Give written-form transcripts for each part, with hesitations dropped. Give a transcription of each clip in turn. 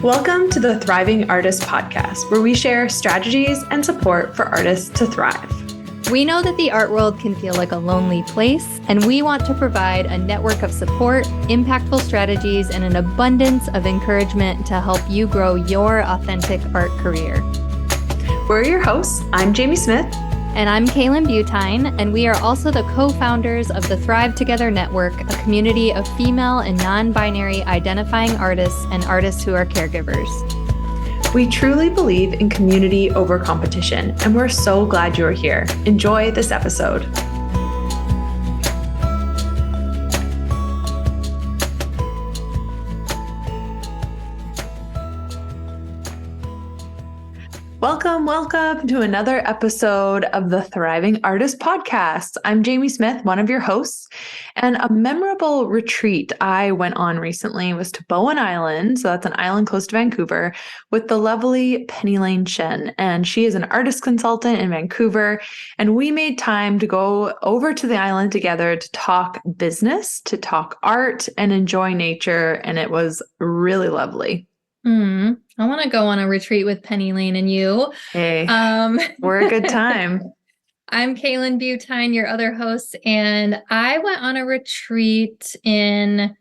Welcome to the Thriving Artist Podcast, where we share strategies and support for artists to thrive. We know that the art world can feel like a lonely place, and we want to provide a network of support, impactful strategies, and an abundance of encouragement to help you grow your authentic art career. We're your hosts. I'm Jamie Smith. And I'm Kaylan Butine, and we are also the co-founders of the Thrive Together Network, a community of female and non-binary identifying artists and artists who are caregivers. We truly believe in community over competition, and we're so glad you're here. Enjoy this episode. Welcome to another episode of the Thriving Artist Podcast. I'm Jamie Smith, one of your hosts, and a memorable retreat I went on recently was to Bowen Island. So that's an island close to Vancouver with the lovely Penny Lane Shen. And she is an artist consultant in Vancouver. And we made time to go over to the island together to talk business, to talk art, and enjoy nature. And it was really lovely. I want to go on a retreat with Penny Lane and you. Hey, we're a good time. I'm Kaylan Butine, your other host, and I went on a retreat in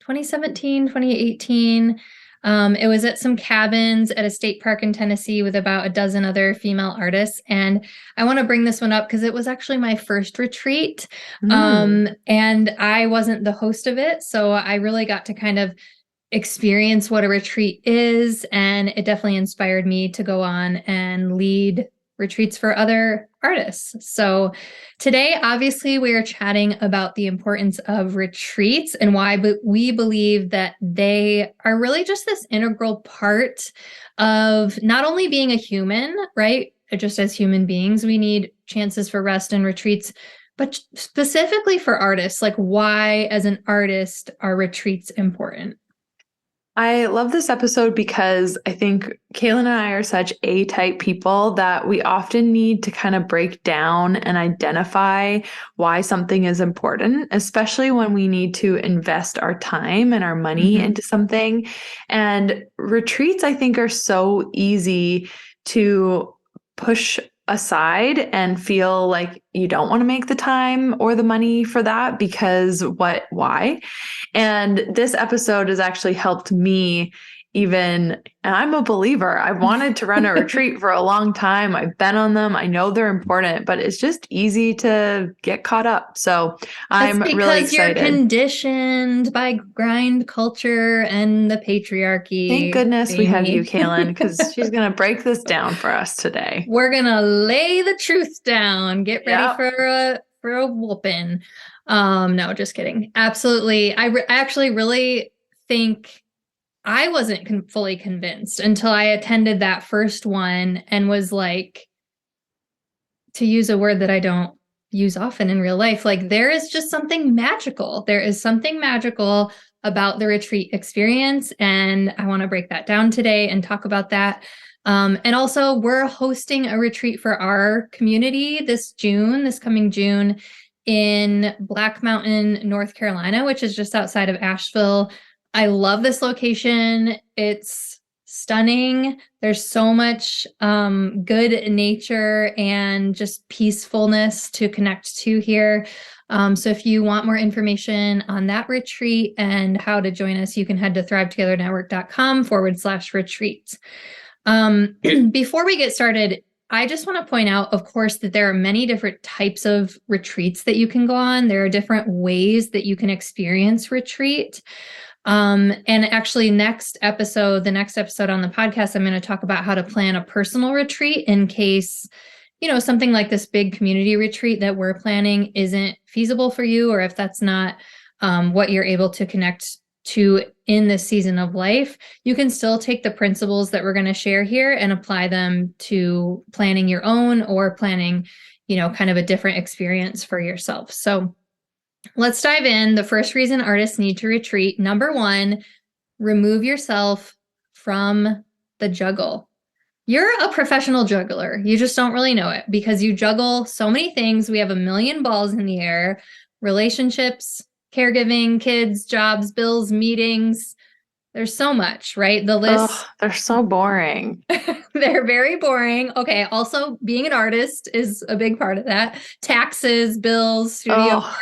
2017, 2018. It was at some cabins at a state park in Tennessee with about a dozen other female artists. And I want to bring this one up because it was actually my first retreat. And I wasn't the host of it. So I really got to kind of experience what a retreat is, and it definitely inspired me to go on and lead retreats for other artists. So today, obviously, we are chatting about the importance of retreats and why we believe that they are really just this integral part of not only being a human, right? Just as human beings, we need chances for rest and retreats, but specifically for artists, like why, as an artist, are retreats important? I love this episode because I think Kaylan and I are such A-type people that we often need to kind of break down and identify why something is important, especially when we need to invest our time and our money into something. And retreats, I think, are so easy to push aside and feel like you don't want to make the time or the money for that because why? And this episode has actually helped me and I'm a believer. I've wanted to run a retreat for a long time. I've been on them. I know they're important, but it's just easy to get caught up. So I'm really excited. Because you're conditioned by grind culture and the patriarchy. Thank goodness we have you, Kaylan, because she's going to break this down for us today. We're going to lay the truth down. Get ready for a whooping. No, just kidding. Absolutely. I actually really think I wasn't fully convinced until I attended that first one and was like, to use a word that I don't use often in real life, like there is just something magical. There is something magical about the retreat experience. And I want to break that down today and talk about that. And also we're hosting a retreat for our community this coming June in Black Mountain, North Carolina, which is just outside of Asheville. I love this location. It's stunning. There's so much good nature and just peacefulness to connect to here. So if you want more information on that retreat and how to join us, you can head to thrivetogethernetwork.com/retreat. Before we get started, I just want to point out, of course, that there are many different types of retreats that you can go on. There are different ways that you can experience retreat. And actually the next episode on the podcast, I'm going to talk about how to plan a personal retreat in case, something like this big community retreat that we're planning isn't feasible for you, or if that's not what you're able to connect to in this season of life. You can still take the principles that we're going to share here and apply them to planning your own or planning, kind of a different experience for yourself. So let's dive in. The first reason artists need to retreat. Number one, remove yourself from the juggle. You're a professional juggler. You just don't really know it because you juggle so many things. We have a million balls in the air: relationships, caregiving, kids, jobs, bills, meetings, There's so much, right? The Ugh, list, they're so boring. they're very boring. Okay. Also, being an artist is a big part of that. Taxes, bills, studio Oh,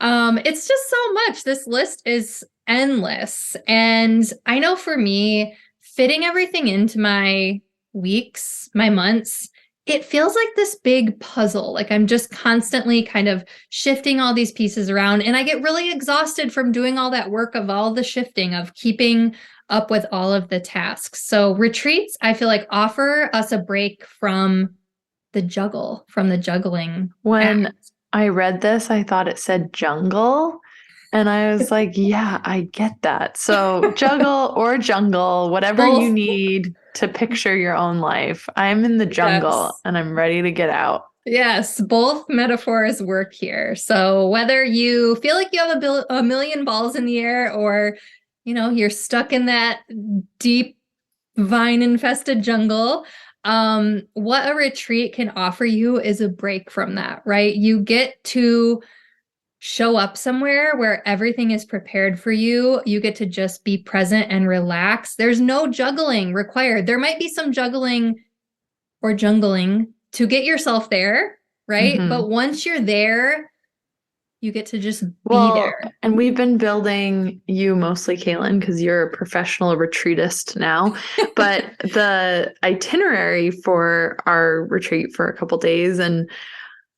work. It's just so much. This list is endless. And I know for me, fitting everything into my weeks, my months, it feels like this big puzzle. Like I'm just constantly kind of shifting all these pieces around. And I get really exhausted from doing all that work of all the shifting, of keeping up with all of the tasks. So retreats, I feel like offer us a break from the juggling when act. I read this, I thought it said jungle. And I was like, yeah, I get that. So juggle or jungle, whatever you Both. need to picture your own life. I'm in the jungle Yes. and I'm ready to get out. Yes, both metaphors work here. So whether you feel like you have a million balls in the air or, you're stuck in that deep vine infested jungle, what a retreat can offer you is a break from that, right? You get to show up somewhere where everything is prepared for you. You get to just be present and relax. There's no juggling required. There might be some juggling or jungling to get yourself there, right? Hmm. But once you're there, you get to just be Well, there. and we've been building you mostly, Kaylan, because you're a professional retreatist now. But the itinerary for our retreat for a couple days, and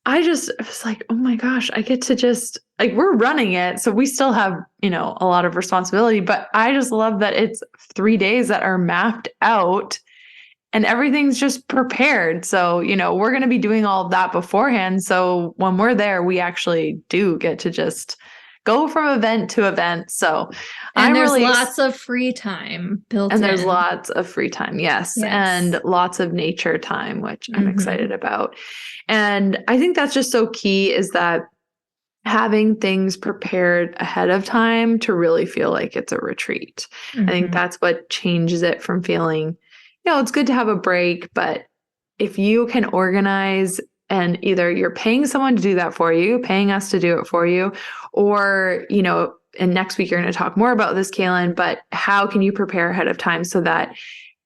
I just was like, oh my gosh, I get to just like we're running it. So we still have, a lot of responsibility, but I just love that it's 3 days that are mapped out and everything's just prepared. So, we're going to be doing all of that beforehand. So when we're there, we actually do get to just go from event to event. So And I'm there's really, lots of free time built and there's in. lots of free time. Yes. Yes. And lots of nature time, which I'm Mm-hmm. excited about. And I think that's just so key is that having things prepared ahead of time to really feel like it's a retreat. I think Mm-hmm. that's what changes it from feeling, it's good to have a break, but if you can organize and either you're paying someone to do that for you, paying us to do it for you, or, and next week you're going to talk more about this, Kaylin, but how can you prepare ahead of time so that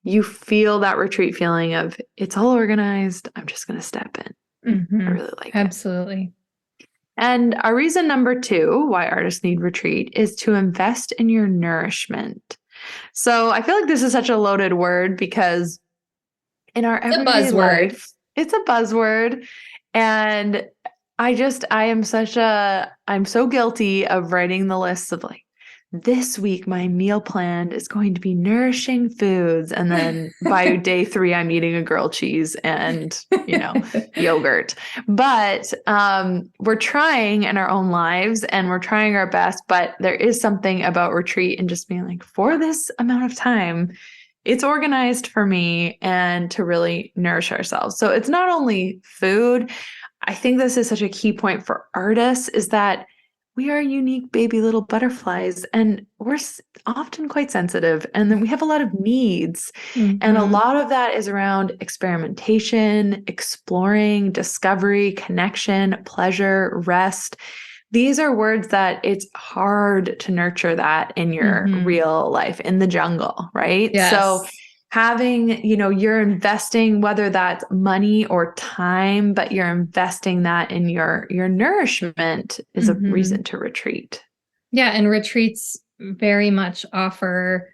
you feel that retreat feeling of it's all organized. I'm just going to step in. I Mm-hmm. really like it. Absolutely. And our reason number 2, why artists need retreat, is to invest in your nourishment. So I feel like this is such a loaded word because in our It's a everyday buzzword. life, it's a buzzword. And I'm so guilty of writing the lists of like, this week my meal plan is going to be nourishing foods. And then by day 3, I'm eating a grilled cheese and, yogurt. But we're trying in our own lives and we're trying our best. But there is something about retreat and just being like, for this amount of time, it's organized for me and to really nourish ourselves. So it's not only food. I think this is such a key point for artists is that we are unique baby little butterflies and we're often quite sensitive and then we have a lot of needs. And a Mm-hmm. lot of that is around experimentation, exploring, discovery, connection, pleasure, rest. These are words that it's hard to nurture that in your Mm-hmm. real life in the jungle, right? So Yes. having, you're investing whether that's money or time, but you're investing that in your nourishment is a Mm-hmm. reason to retreat. Yeah, and retreats very much offer,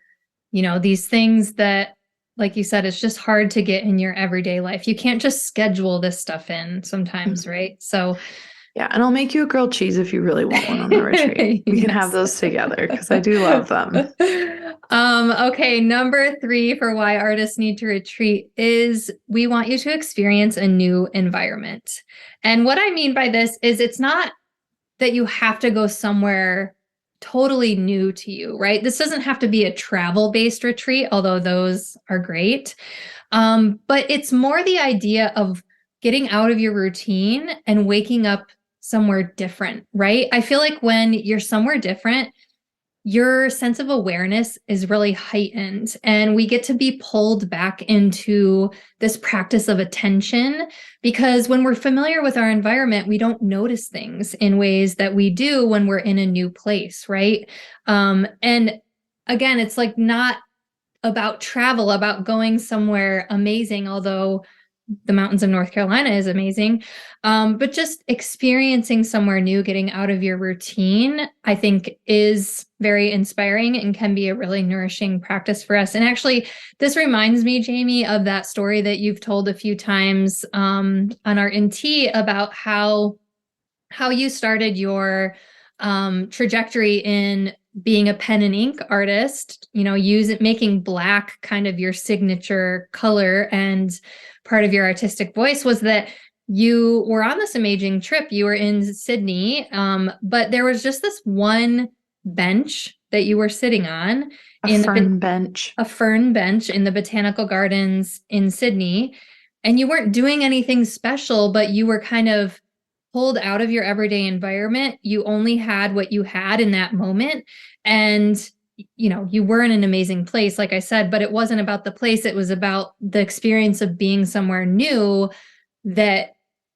these things that, like you said, it's just hard to get in your everyday life. You can't just schedule this stuff in sometimes, right? So, Yeah, and I'll make you a grilled cheese if you really want one on the retreat. We can have yes. those together because I do love them. Okay, number 3 for why artists need to retreat is we want you to experience a new environment. And what I mean by this is it's not that you have to go somewhere totally new to you, right? This doesn't have to be a travel-based retreat, although those are great. But it's more the idea of getting out of your routine and waking up somewhere different, right? I feel like when you're somewhere different, your sense of awareness is really heightened and we get to be pulled back into this practice of attention because when we're familiar with our environment we don't notice things in ways that we do when we're in a new place, right? And again, it's like not about travel, about going somewhere amazing, although the mountains of North Carolina is amazing. But just experiencing somewhere new, getting out of your routine, I think is very inspiring and can be a really nourishing practice for us. And actually, this reminds me, Jamie, of that story that you've told a few times on our NT about how you started your trajectory in being a pen and ink artist, making black kind of your signature color and part of your artistic voice, was that you were on this amazing trip. You were in Sydney, but there was just this one bench that you were sitting on A fern bench. a fern bench in the botanical gardens in Sydney. And you weren't doing anything special, but you were kind of pulled out of your everyday environment. You only had what you had in that moment. And, you were in an amazing place, like I said, but it wasn't about the place. It was about the experience of being somewhere new that,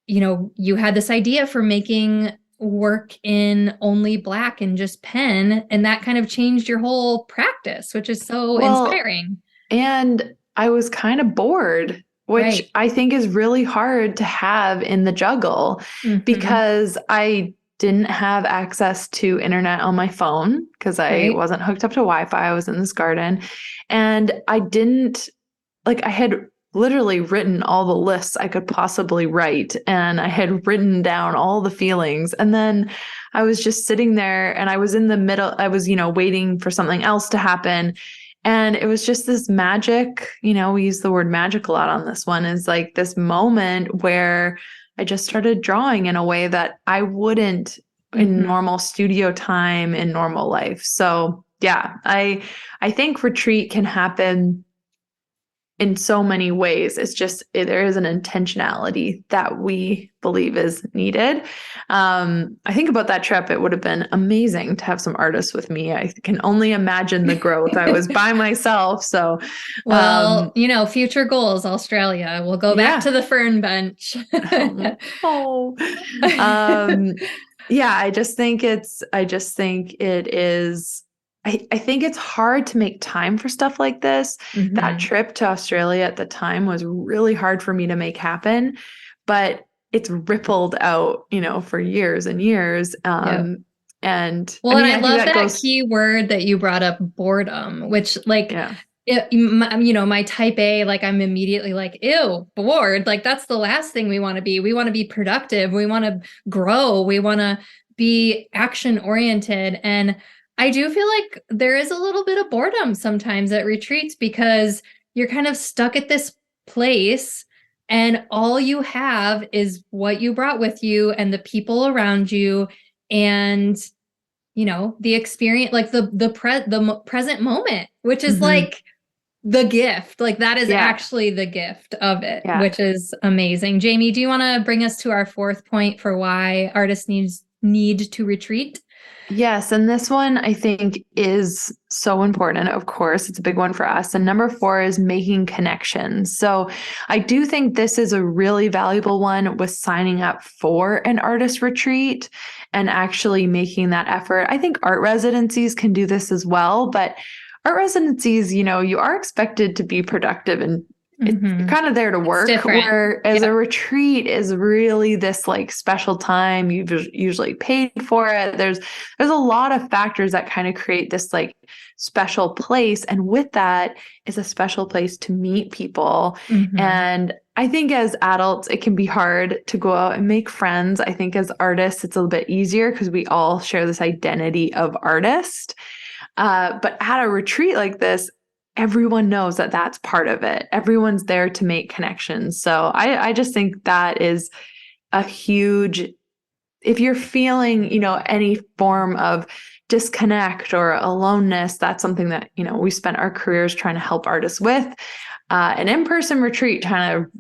you had this idea for making work in only black and just pen. And that kind of changed your whole practice, which is so inspiring. And I was kind of bored, which Right. I think is really hard to have in the juggle because I didn't have access to internet on my phone because I wasn't hooked up to Wi-Fi. I was in this garden and I had literally written all the lists I could possibly write. And I had written down all the feelings. And then I was just sitting there and I was in the middle. I was, waiting for something else to happen. And it was just this magic, we use the word magic a lot on this one, is like this moment where I just started drawing in a way that I wouldn't in normal studio time in normal life. So yeah, I think retreat can happen in so many ways. It's just, there is an intentionality that we believe is needed. I think about that trip, it would have been amazing to have some artists with me. I can only imagine the growth. I was by myself. So, well, future goals, Australia. We'll go back to the fern bench. Yeah, I just think it is. I think it's hard to make time for stuff like this. That trip to Australia at the time was really hard for me to make happen, but it's rippled out, for years and years. And I love that key word that you brought up, boredom, which my type A, like I'm immediately like, ew, bored. Like that's the last thing we want to be. We want to be productive. We want to grow. We want to be action oriented. And I do feel like there is a little bit of boredom sometimes at retreats because you're kind of stuck at this place and all you have is what you brought with you and the people around you and, the experience, like the present moment, which is like the gift. Like that is actually the gift of it, which is amazing. Jamie, do you want to bring us to our fourth point for why artists need to retreat? Yes. And this one I think is so important. Of course, it's a big one for us. And number 4 is making connections. So I do think this is a really valuable one with signing up for an artist retreat and actually making that effort. I think art residencies can do this as well, but art residencies, you are expected to be productive and you're kind of there to work, whereas a retreat is really this like special time. You've usually paid for it. There's a lot of factors that kind of create this like special place. And with that is a special place to meet people. And I think as adults, it can be hard to go out and make friends. I think as artists, it's a little bit easier because we all share this identity of artist. But at a retreat like this, everyone knows that that's part of it. Everyone's there to make connections. So I just think that is a huge, if you're feeling, any form of disconnect or aloneness, that's something that, we spent our careers trying to help artists with. An in-person retreat kind of,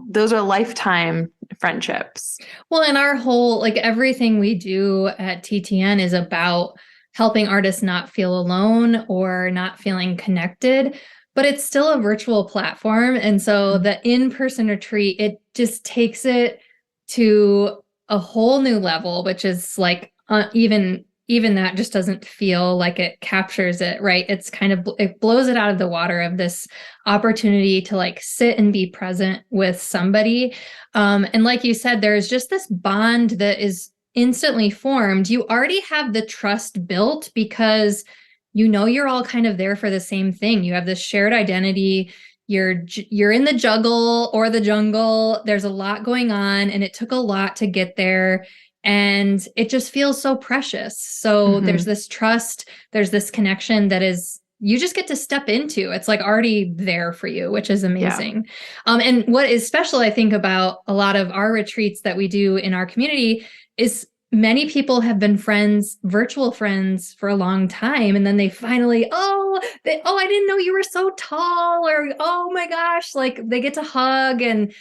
those are lifetime friendships. Well, and our whole, like everything we do at TTN is about helping artists not feel alone or not feeling connected, but it's still a virtual platform. And so the in-person retreat, it just takes it to a whole new level, which is like even even that just doesn't feel like it captures it, right? It's kind of, it blows it out of the water of this opportunity to like sit and be present with somebody. And like you said, there's just this bond that is instantly formed. You already have the trust built because you know you're all kind of there for the same thing. You have this shared identity. You're in the juggle or the jungle. There's a lot going on, and it took a lot to get there. And it just feels so precious. So there's this trust, there's this connection that is, you just get to step into. It's like already there for you, which is amazing. Yeah. And what is special, I think, about a lot of our retreats that we do in our community is many people have been friends, virtual friends for a long time. And then they finally, oh, I didn't know you were so tall, or, oh my gosh, like they get to hug and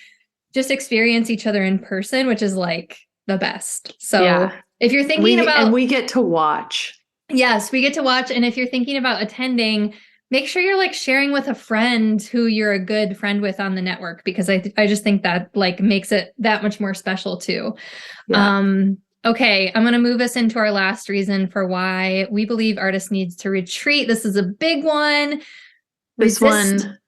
just experience each other in person, which is like the best. So if you're thinking and we get to watch. Yes, we get to watch. And if you're thinking about attending, make sure you're like sharing with a friend who you're a good friend with on the network, because I just think that like makes it that much more special too. Yeah. Okay, I'm going to move us into our last reason for why we believe artists needs to retreat. This is a big one. This one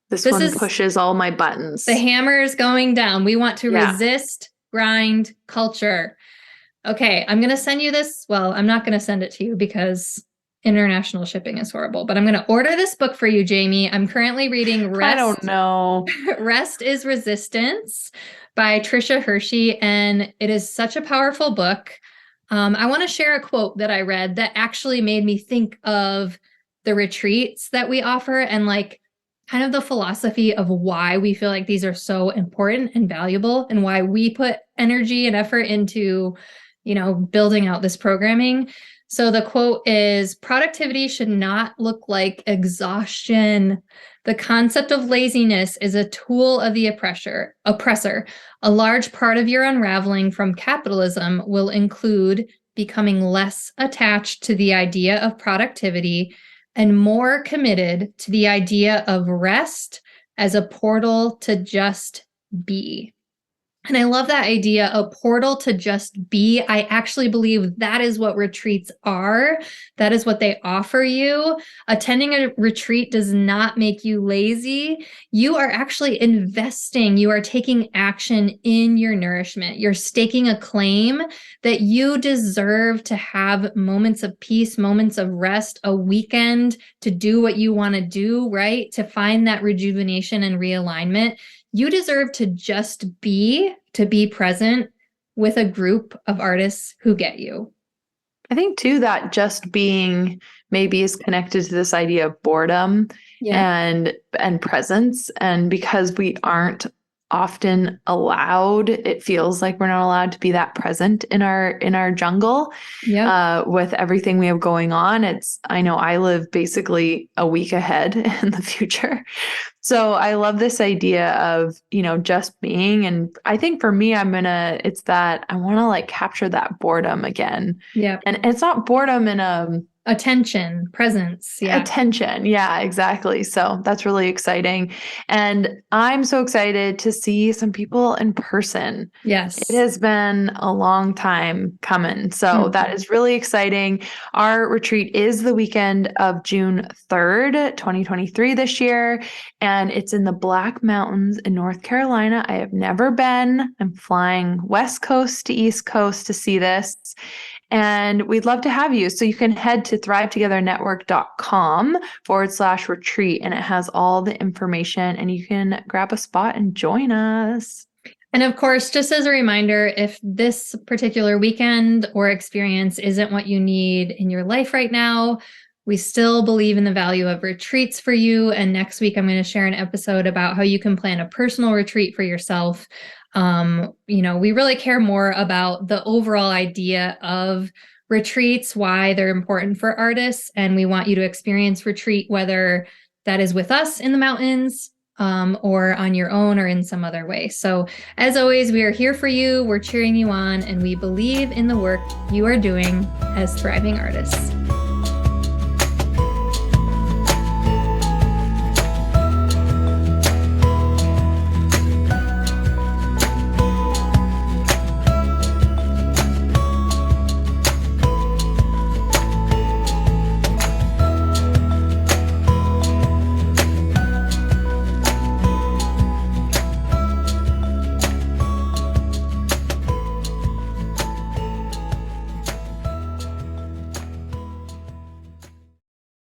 pushes all my buttons. The hammer is going down. We want to resist grind culture. Okay, I'm going to send you this. Well, I'm not going to send it to you because international shipping is horrible, but I'm going to order this book for you, Jamie. I'm currently reading I don't know. Rest is Resistance by Tricia Hershey, and it is such a powerful book. I want to share a quote that I read that actually made me think of the retreats that we offer and like kind of the philosophy of why we feel like these are so important and valuable, and why we put energy and effort into, you know, building out this programming. So the quote is, productivity should not look like exhaustion. The concept of laziness is a tool of the oppressor. A large part of your unraveling from capitalism will include becoming less attached to the idea of productivity and more committed to the idea of rest as a portal to just be. And I love that idea, a portal to just be. I actually believe that is what retreats are. That is what they offer you. Attending a retreat does not make you lazy. You are actually investing. You are taking action in your nourishment. You're staking a claim that you deserve to have moments of peace, moments of rest, a weekend to do what you want to do, right? To find that rejuvenation and realignment. You deserve to just be, to be present with a group of artists who get you. I think too that just being maybe is connected to this idea of boredom and presence. And because we aren't often allowed, it feels like we're not allowed to be that present in our jungle with everything we have going on. I know I live basically a week ahead in the future. So I love this idea of, just being. And I think for me, it's that I want to like capture that boredom again. Yeah. And it's not boredom in attention, presence. Yeah. Attention. Yeah, exactly. So that's really exciting. And I'm so excited to see some people in person. Yes. It has been a long time coming. So that is really exciting. Our retreat is the weekend of June 3rd, 2023 this year. And it's in the Black Mountains in North Carolina. I have never been. I'm flying West Coast to East Coast to see this. And we'd love to have you. So you can head to thrivetogethernetwork.com/retreat, and it has all the information, and you can grab a spot and join us. And of course, just as a reminder, if this particular weekend or experience isn't what you need in your life right now, we still believe in the value of retreats for you. And next week, I'm going to share an episode about how you can plan a personal retreat for yourself. We really care more about the overall idea of retreats, why they're important for artists. And we want you to experience retreat, whether that is with us in the mountains, or on your own or in some other way. So as always, we are here for you. We're cheering you on, and we believe in the work you are doing as thriving artists.